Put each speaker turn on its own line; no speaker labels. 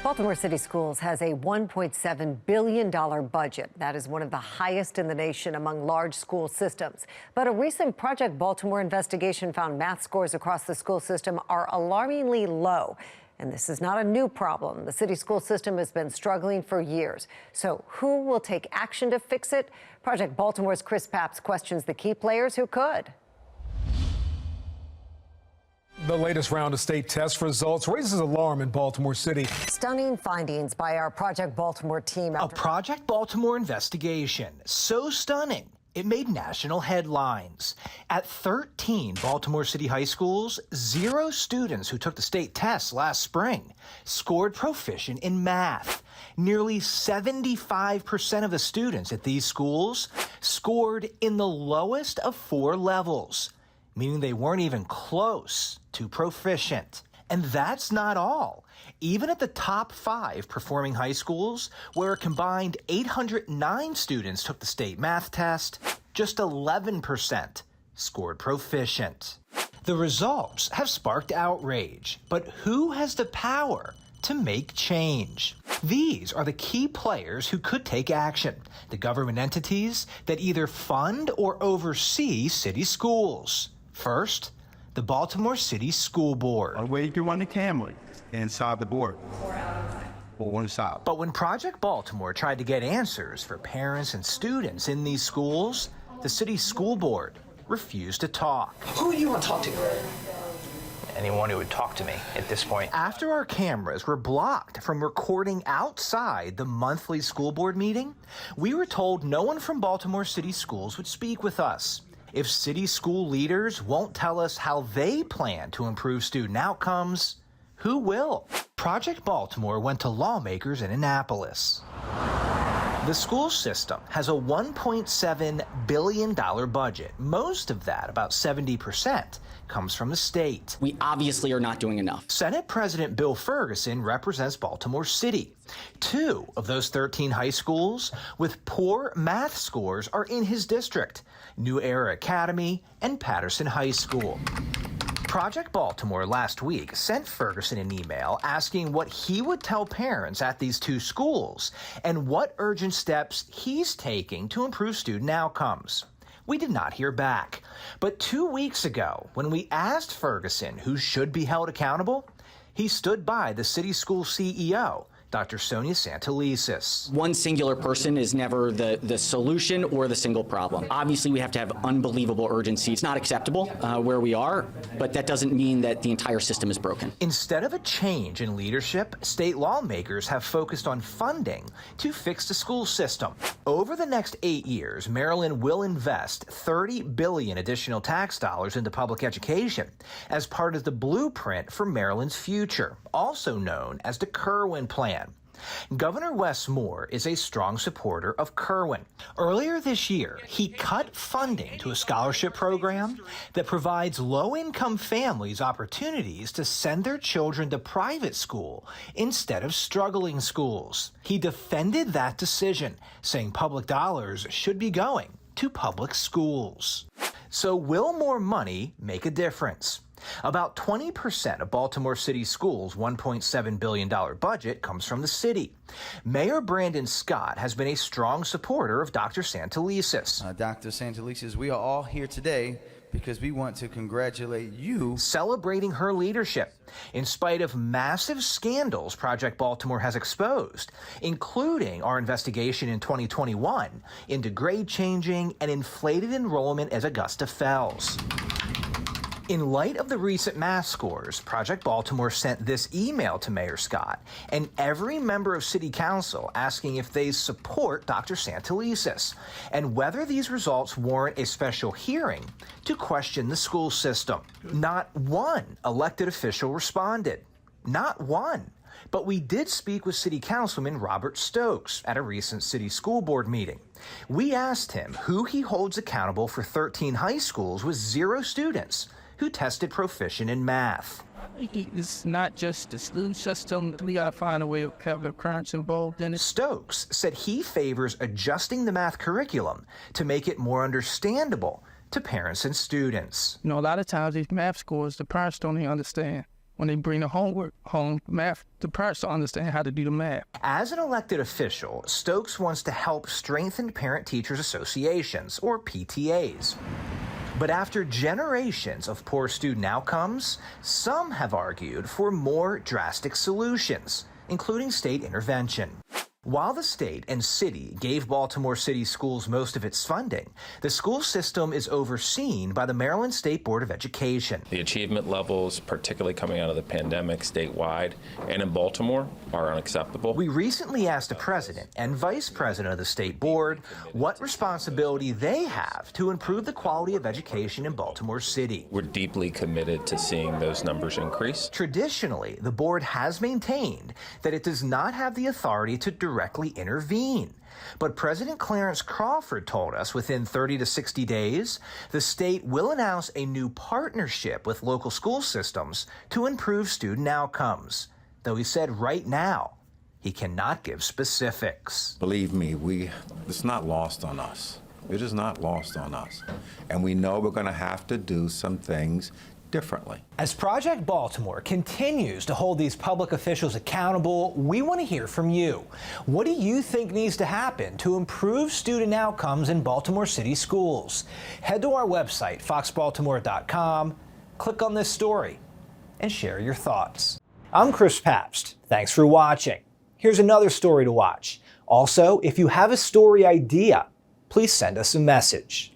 Baltimore City Schools has a $1.7 billion budget. That is one of the highest in the nation among large school systems. But a recent Project Baltimore investigation found math scores across the school system are alarmingly low. And this is not a new problem. The city school system has been struggling for years. So who will take action to fix it? Project Baltimore's Chris Papps questions the key players who could.
The latest round of state test results raises alarm in Baltimore City.
Stunning findings by our Project Baltimore team.
A Project Baltimore investigation so stunning it made national headlines. At 13 Baltimore City high schools, 0 students who took the state tests last spring scored proficient in math. Nearly 75% of the students at these schools scored in the lowest of 4 levels, meaning they weren't even close to proficient. And that's not all. Even at the top 5 performing high schools, where a combined 809 students took the state math test, just 11% scored proficient. The results have sparked outrage, but who has the power to make change? These are the key players who could take action. The government entities that either fund or oversee city schools. First, the Baltimore City School Board.
I'll wave you on the camera inside the board. Or one side.
But when Project Baltimore tried to get answers for parents and students in these schools, the city school board refused to talk.
Who do you want to talk to? Anyone who would talk to me at this point.
After our cameras were blocked from recording outside the monthly school board meeting, we were told no one from Baltimore City Schools would speak with us. If city school leaders won't tell us how they plan to improve student outcomes, who will? Project Baltimore went to lawmakers in Annapolis. The school system has a $1.7 billion budget. Most of that, about 70%, comes from the state.
We obviously are not doing enough.
Senate President Bill Ferguson represents Baltimore City. 2 of those 13 high schools with poor math scores are in his district: New Era Academy and Patterson High School. Project Baltimore last week sent Ferguson an email asking what he would tell parents at these 2 schools and what urgent steps he's taking to improve student outcomes. We did not hear back. But 2 weeks ago, when we asked Ferguson who should be held accountable, he stood by the city school CEO, Dr. Sonia Santelises.
One singular person is never the solution or the single problem. Obviously, we have to have unbelievable urgency. It's not acceptable where we are, but that doesn't mean that the entire system is broken.
Instead of a change in leadership, state lawmakers have focused on funding to fix the school system. Over the next 8 years, Maryland will invest $30 billion additional tax dollars into public education as part of the blueprint for Maryland's future, also known as the Kirwan Plan. Governor Wes Moore is a strong supporter of Kirwan. Earlier this year, he cut funding to a scholarship program that provides low-income families opportunities to send their children to private school instead of struggling schools. He defended that decision, saying public dollars should be going to public schools. So will more money make a difference? About 20% of Baltimore City Schools' $1.7 billion budget comes from the city. Mayor Brandon Scott has been a strong supporter of Dr. Santelises.
Dr. Santelises, we are all here today because we want to congratulate you.
Celebrating her leadership. In spite of massive scandals Project Baltimore has exposed, including our investigation in 2021 into grade changing and inflated enrollment at Augusta Fells. In light of the recent math scores, Project Baltimore sent this email to Mayor Scott and every member of City Council asking if they support Dr. Santelises and whether these results warrant a special hearing to question the school system. Not one elected official responded. Not one. But we did speak with City Councilman Robert Stokes at a recent City School Board meeting. We asked him who he holds accountable for 13 high schools with 0 students who tested proficient in math.
It's not just the school system. We got to find a way of having parents involved in it.
Stokes said he favors adjusting the math curriculum to make it more understandable to parents and students.
You know, a lot of times these math scores, the parents don't even understand when they bring the homework home, math, the parents don't understand how to do the math.
As an elected official, Stokes wants to help strengthen parent-teachers associations, or PTAs. But after generations of poor student outcomes, some have argued for more drastic solutions, including state intervention. While the state and city gave Baltimore City Schools most of its funding, the school system is overseen by the Maryland State Board of Education.
The achievement levels, particularly coming out of the pandemic statewide and in Baltimore, are unacceptable.
We recently asked the president and vice president of the state board what responsibility they have to improve the quality of education in Baltimore City.
We're deeply committed to seeing those numbers increase.
Traditionally, the board has maintained that it does not have the authority to directly intervene. But President Clarence Crawford told us within 30 to 60 days, the state will announce a new partnership with local school systems to improve student outcomes. Though he said right now, he cannot give specifics.
Believe me, it's not lost on us. It is not lost on us. And we know we're going to have to do some things differently.
As Project Baltimore continues to hold these public officials accountable, we want to hear from you. What do you think needs to happen to improve student outcomes in Baltimore City schools? Head to our website, foxbaltimore.com, click on this story, and share your thoughts. I'm Chris Pabst. Thanks for watching. Here's another story to watch. Also, if you have a story idea, please send us a message.